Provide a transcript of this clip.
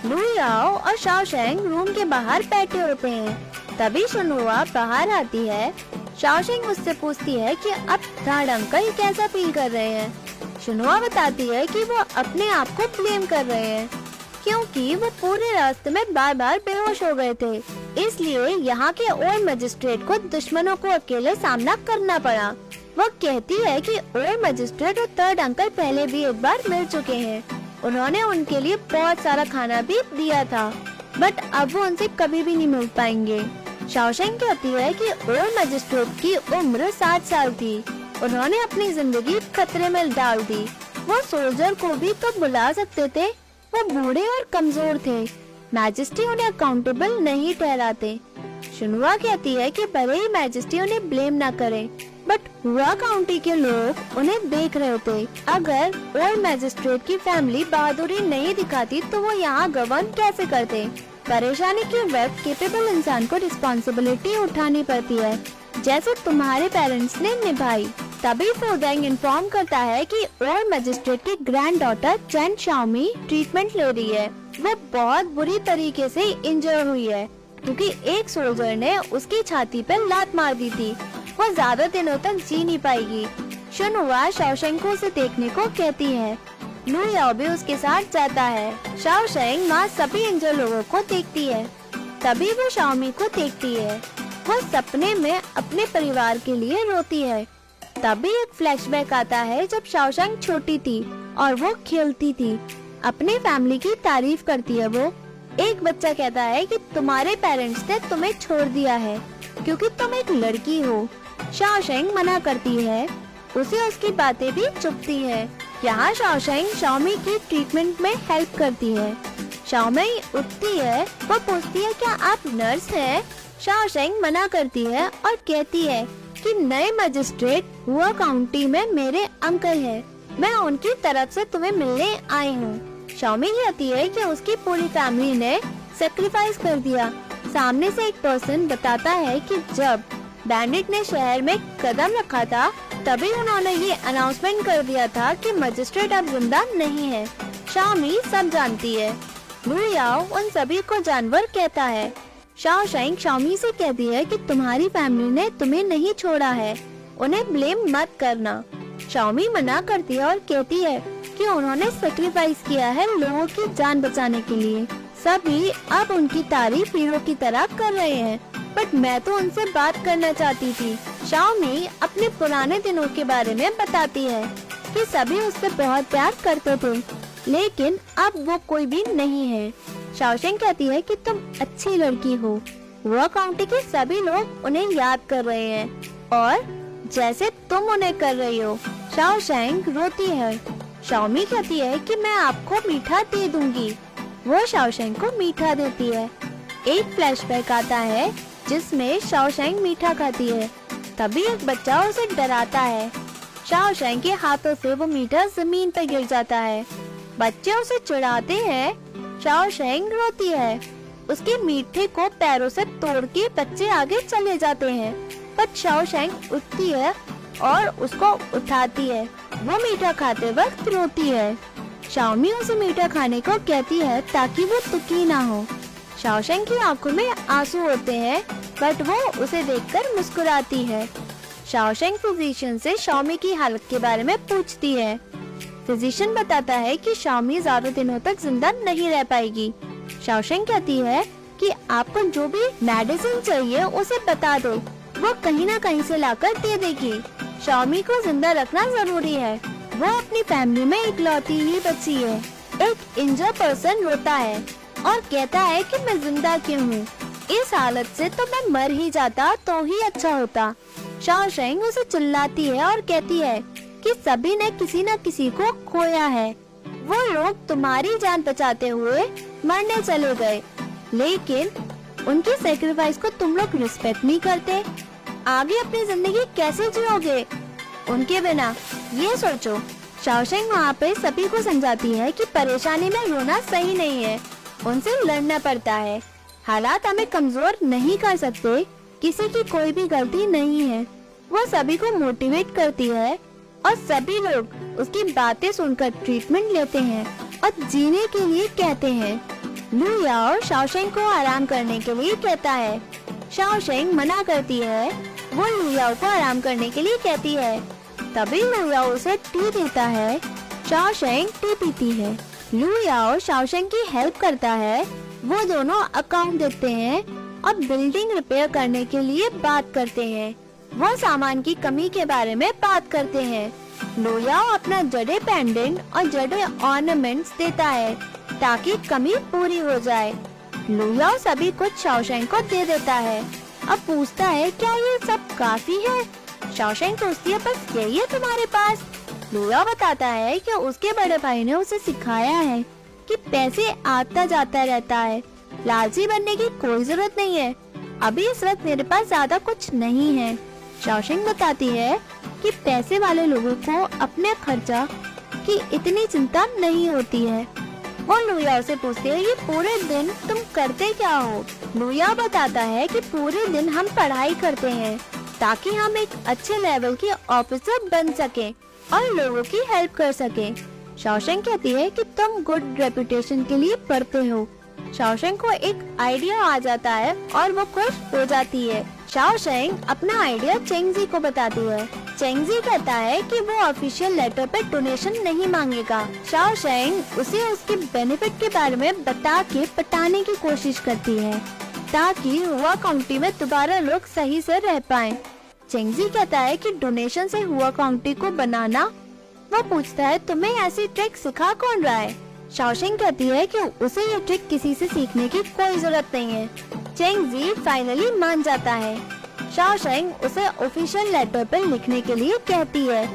लू याओ और शाओशेंग रूम के बाहर बैठे होते हैं। तभी शुनहुआ बाहर आती है। शाओशेंग उससे पूछती है कि अब थर्ड अंकल कैसा फील कर रहे हैं। शुनहुआ बताती है कि वो अपने आप को ब्लेम कर रहे हैं क्योंकि वो पूरे रास्ते में बार बार बेहोश हो गए थे, इसलिए यहाँ के ओल्ड मजिस्ट्रेट को दुश्मनों को अकेले सामना करना पड़ा। वो कहती है कि ओल्ड मजिस्ट्रेट और थर्ड अंकल पहले भी एक बार मिल चुके हैं। उन्होंने उनके लिए बहुत सारा खाना भी दिया था, बट अब वो उनसे कभी भी नहीं मिल पाएंगे। शाओशेंग कहती है कि ओल्ड मजिस्ट्रेट की उम्र 60 साल थी। उन्होंने अपनी जिंदगी खतरे में डाल दी। वो सोल्जर को भी तो बुला सकते थे। वो बूढ़े और कमजोर थे। मैजेस्टी उन्हें अकाउंटेबल नहीं ठहराते। शुनहुआ कहती है कि भले ही मैजेस्टी उन्हें ब्लेम न करे, बट हुआ काउंटी के लोग उन्हें देख रहे थे। अगर ओल्ड मैजिस्ट्रेट की फैमिली बहादुरी नहीं दिखाती तो वो यहाँ गवर्न कैसे करते। परेशानी के वक्त केपेबल इंसान को रिस्पॉन्सिबिलिटी उठानी पड़ती है, जैसे तुम्हारे पेरेंट्स ने निभाई। तभी फोडेंग इन्फॉर्म करता है कि ओल्ड मैजिस्ट्रेट की grand daughter chain Xiaomi treatment ले रही है। वो बहुत बुरी तरीके से इंजर हुई है क्योंकि एक सोल्जर ने उसकी छाती पर लात मार दी थी। वो ज्यादा दिनों तक जी नहीं पाएगी। शुनहुआ शाओशेंग को उसे देखने को कहती है। लू याओ भी उसके साथ जाता है। शाओशेंग वहाँ सभी इंजर लोगों को देखती है। तभी वो शाओमी को देखती है। वो सपने में अपने परिवार के लिए रोती है। तभी एक फ्लैशबैक आता है जब शाओशेंग छोटी थी और वो खेलती थी। अपनी फैमिली की तारीफ करती है वो। एक बच्चा कहता है कि तुम्हारे पेरेंट्स ने तुम्हें छोड़ दिया है क्योंकि तुम एक लड़की हो। शाओशेंग मना करती है। उसे उसकी बातें भी चुभती है। यहाँ शाओशेंग शाओमी की ट्रीटमेंट में हेल्प करती है। शाओमी उठती है। वो पूछती है क्या आप नर्स हैं? शाओशेंग मना करती है और कहती है कि नए मजिस्ट्रेट हुआ काउंटी में मेरे अंकल है। मैं उनकी तरफ से तुम्हें मिलने आई हूँ। शाओमी कहती है कि उसकी पूरी फैमिली ने सेक्रीफाइस कर दिया। सामने से एक पर्सन बताता है कि जब बैंडिट ने शहर में कदम रखा था तभी उन्होंने ये अनाउंसमेंट कर दिया था कि मजिस्ट्रेट अब जिंदा नहीं है। शाओमी सब जानती है। लू याओ उन सभी को जानवर कहता है। शाओशेंग शाओमी से कहती है कि तुम्हारी फैमिली ने तुम्हें नहीं छोड़ा है, उन्हें ब्लेम मत करना। शाओमी मना करती है और कहती है कि उन्होंने सेक्रीफाइस किया है लोगों की जान बचाने के लिए। सभी अब उनकी तारीफ हीरो की तरह कर रहे हैं, बट मैं तो उनसे बात करना चाहती थी। शाओमी अपने पुराने दिनों के बारे में बताती है कि सभी उससे बहुत प्यार करते थे, लेकिन अब वो कोई भी नहीं है। शाओशेंग कहती है कि तुम अच्छी लड़की हो। वो काउंटी के सभी लोग उन्हें याद कर रहे हैं और जैसे तुम उन्हें कर रही हो। शाओशेंग रोती है। शाओमी कहती है कि मैं आपको मीठा दे दूंगी। वो शाओशेंग को मीठा देती है। एक फ्लैशबैक आता है जिसमें शाओशेंग मीठा खाती है। तभी एक बच्चा उसे डराता है। शाओशेंग के हाथों से वो मीठा जमीन पर गिर जाता है। बच्चे उसे चिढ़ाते हैं। शाओशेंग रोती है। उसके मीठे को पैरों से तोड़ के बच्चे आगे चले जाते हैं, पर शाओशेंग उठती है और उसको उठाती है। वो मीठा खाते वक्त रोती है। शाओमी उसे मीठा खाने को कहती है ताकि वो दुखी ना हो। शाओशेंग की आंखों में आंसू होते हैं, बट वो उसे देखकर मुस्कुराती है। शाओशेंग फिजिशियन से शाओमी की हालत के बारे में पूछती है। फिजिशियन बताता है कि शाओमी ज्यादा दिनों तक जिंदा नहीं रह पाएगी। शाओशेंग कहती है कि आपको जो भी मेडिसिन चाहिए उसे बता दो, वो कहीं ना कहीं से लाकर दे देगी। शाओमी को जिंदा रखना जरूरी है। वो अपनी फैमिली में इकलौती ही बच्ची है। एक इंजर पर्सन रोता है और कहता है कि मैं जिंदा क्यों हूँ, इस हालत से तो मैं मर ही जाता तो ही अच्छा होता। शाओशेंग उसे चिल्लाती है और कहती है कि सभी ने किसी न किसी को खोया है। वो लोग तुम्हारी जान बचाते हुए मरने चले गए, लेकिन उनकी सेक्रीफाइस को तुम लोग रिस्पेक्ट नहीं करते। आगे अपनी जिंदगी कैसे जियोगे उनके बिना, ये सोचो। शाओशेंग वहाँ पे सभी को समझाती है कि परेशानी में रोना सही नहीं है, उनसे लड़ना पड़ता है। हालात हमें कमजोर नहीं कर सकते, किसी की कोई भी गलती नहीं है। वो सभी को मोटिवेट करती है और सभी लोग उसकी बातें सुनकर ट्रीटमेंट लेते हैं और जीने के लिए कहते हैं। लू याओ शाओशेंग को आराम करने के लिए कहता है। शाओशेंग मना करती है। वो लू याओ को आराम करने के लिए कहती है। तभी लू याओ उसे टी देता है। शाओशेंग टी पीती है। लू याओ शाओशेंग की हेल्प करता है। वो दोनों अकाउंट देखते हैं और बिल्डिंग रिपेयर करने के लिए बात करते हैं। वो सामान की कमी के बारे में बात करते हैं। लू याओ अपना जड़े पेंडेंट और जड़े ऑर्नामेंट्स देता है ताकि कमी पूरी हो जाए। लू याओ सभी कुछ शाओशेंग को दे देता है। अब पूछता है क्या ये सब काफी है? शाओशेंग पूछती है बस यही है तुम्हारे पास? लू याओ बताता है कि उसके बड़े भाई ने उसे सिखाया है कि पैसे आता जाता रहता है, लालची बनने की कोई जरूरत नहीं है। अभी इस वक्त मेरे पास ज्यादा कुछ नहीं है। शाओशेंग बताती है कि पैसे वाले लोगों को अपने खर्चा की इतनी चिंता नहीं होती है। वो लू याओ से पूछती है ये पूरे दिन तुम करते क्या हो? लू याओ बताता है कि पूरे दिन हम पढ़ाई करते हैं ताकि हम एक अच्छे लेवल के ऑफिसर बन सके और लोगों की हेल्प कर सके। शाओशेंग कहती है कि तुम गुड रेपुटेशन के लिए पढ़ते हो। शाओशेंग को एक आइडिया आ जाता है और वो खुश हो जाती है। शाओशेंग अपना आइडिया चेंगजी को बताती है। चेंगजी कहता है कि वो ऑफिशियल लेटर पे डोनेशन नहीं मांगेगा। शाओशेंग उसे उसके बेनिफिट के बारे में बता के पटाने की कोशिश करती है ताकि हुआ काउंटी में दोबारा लोग सही से रह पाएं। चेंगजी कहता है कि डोनेशन से हुआ काउंटी को बनाना। वो पूछता है तुम्हें ऐसी ट्रिक सिखा कौन रहा है? शाओशेंग कहती है कि उसे ये ट्रिक किसी से सीखने की कोई जरूरत नहीं है। चेंगजी फाइनली मान जाता है। शाओशेंग उसे ऑफिशियल लेटर पर लिखने के लिए कहती है।